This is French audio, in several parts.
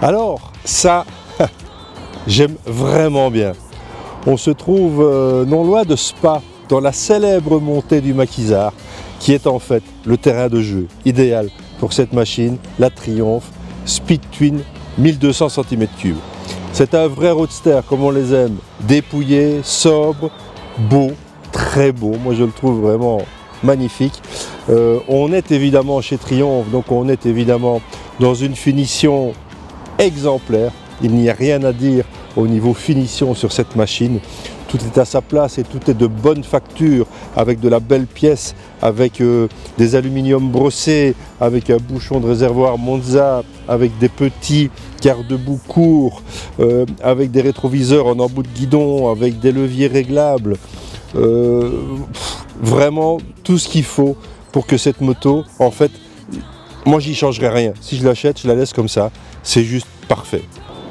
Alors, ça, j'aime vraiment bien. On se trouve non loin de Spa, dans la célèbre montée du Maquisard, qui est en fait le terrain de jeu idéal pour cette machine, la Triumph Speed Twin 1200 cm3. C'est un vrai roadster comme on les aime, dépouillé, sobre, beau, très beau. Moi je le trouve vraiment magnifique. On est évidemment chez Triumph, donc on est évidemment dans une finition exemplaire. Il n'y a rien à dire au niveau finition sur cette machine. Tout est à sa place et tout est de bonne facture, avec de la belle pièce, avec des aluminiums brossés, avec un bouchon de réservoir Monza, avec des petits garde-boue courts, avec des rétroviseurs en embout de guidon, avec des leviers réglables. Vraiment tout ce qu'il faut pour que cette moto, en fait, moi j'y changerai rien. Si je l'achète, je la laisse comme ça. C'est juste parfait.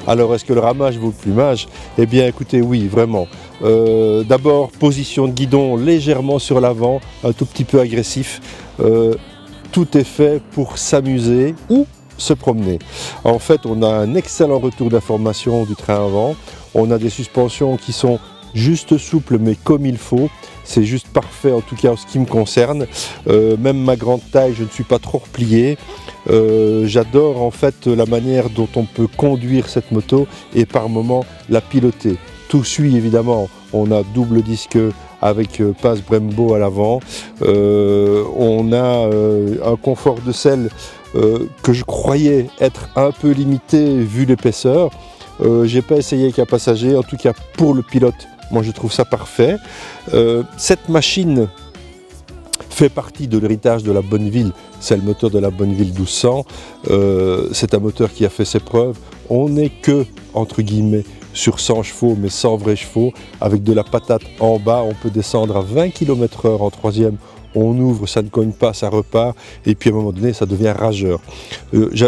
Alors est-ce que le ramage vaut le plumage? Eh bien écoutez, oui, vraiment. D'abord, position de guidon légèrement sur l'avant, un tout petit peu agressif. Tout est fait pour s'amuser ou se promener. En fait, on a un excellent retour d'information du train avant. On a des suspensions qui sont juste souples mais comme il faut. C'est juste parfait en tout cas en ce qui me concerne. Même ma grande taille, je ne suis pas trop replié. J'adore en fait la manière dont on peut conduire cette moto et par moments la piloter. Tout suit évidemment, on a double disque avec passe Brembo à l'avant. On a un confort de selle que je croyais être un peu limité vu l'épaisseur. J'ai pas essayé avec un passager, en tout cas pour le pilote, moi je trouve ça parfait. Cette machine fait partie de l'héritage de la Bonneville, c'est le moteur de la Bonneville 1200, c'est un moteur qui a fait ses preuves. On n'est que, entre guillemets, sur 100 chevaux, mais sans vrais chevaux, avec de la patate en bas, on peut descendre à 20 km/h en troisième, on ouvre, ça ne cogne pas, ça repart, et puis à un moment donné, ça devient rageur.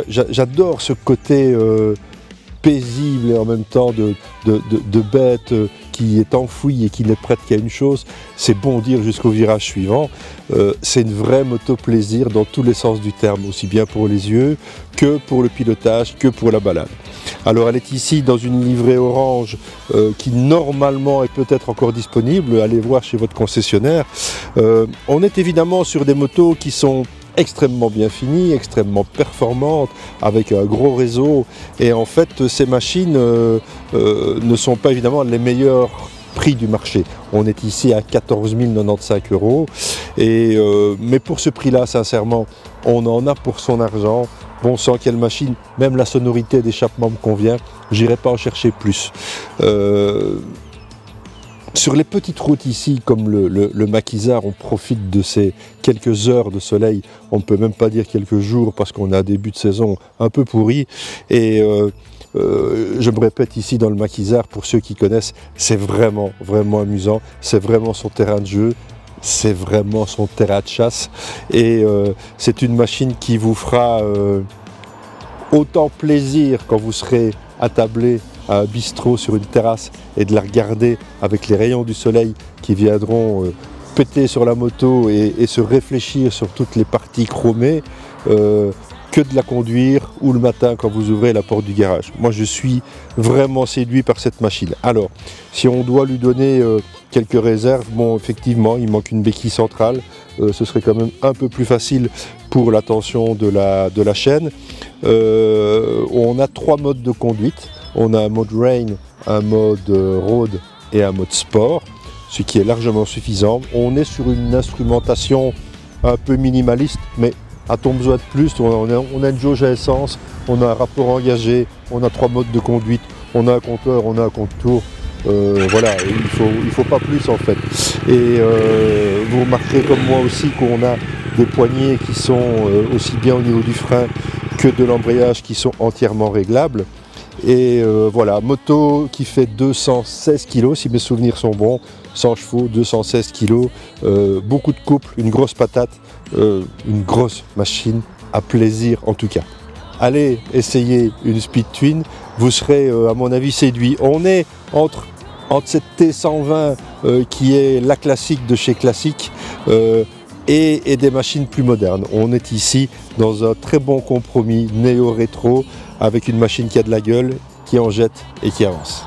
J'adore ce côté paisible et en même temps de bête qui est enfouie et qui n'est prête qu'à une chose, c'est bondir jusqu'au virage suivant. C'est une vraie moto plaisir dans tous les sens du terme, aussi bien pour les yeux que pour le pilotage, que pour la balade. Alors elle est ici dans une livrée orange qui normalement est peut-être encore disponible, allez voir chez votre concessionnaire. On est évidemment sur des motos qui sont extrêmement bien finies, extrêmement performantes, avec un gros réseau, et en fait ces machines ne sont pas évidemment les meilleurs prix du marché. On est ici à 14 095 €, mais pour ce prix-là, sincèrement, on en a pour son argent. Bon sang, quelle machine, même la sonorité d'échappement me convient, j'irai pas en chercher plus. Sur les petites routes ici, comme le Maquisard, on profite de ces quelques heures de soleil, on ne peut même pas dire quelques jours, parce qu'on a un début de saison un peu pourri, et je me répète ici dans le Maquisard, pour ceux qui connaissent, c'est vraiment, vraiment amusant, c'est vraiment son terrain de jeu, c'est vraiment son terrain de chasse, et c'est une machine qui vous fera autant plaisir quand vous serez attablé à un bistrot sur une terrasse et de la regarder avec les rayons du soleil qui viendront péter sur la moto et se réfléchir sur toutes les parties chromées, que de la conduire ou le matin quand vous ouvrez la porte du garage. Moi je suis vraiment séduit par cette machine. Alors si on doit lui donner quelques réserves, bon effectivement il manque une béquille centrale, ce serait quand même un peu plus facile pour la tension de la chaîne. On a 3 modes de conduite. On a un mode Rain, un mode Road et un mode Sport, ce qui est largement suffisant. On est sur une instrumentation un peu minimaliste, mais a-t-on besoin de plus? On a une jauge à essence, on a un rapport engagé, on a 3 modes de conduite, on a un compteur, on a un compte-tour. Voilà, il faut pas plus en fait. Et vous remarquerez comme moi aussi qu'on a des poignées qui sont aussi bien au niveau du frein que de l'embrayage qui sont entièrement réglables. Et voilà, moto qui fait 216 kg, si mes souvenirs sont bons, 100 chevaux, 216 kg, beaucoup de couple, une grosse patate, une grosse machine, à plaisir en tout cas. Allez essayer une Speed Twin, vous serez à mon avis séduit. On est entre cette T120 qui est la classique de chez Classique et des machines plus modernes. On est ici dans un très bon compromis néo-rétro avec une machine qui a de la gueule, qui en jette et qui avance.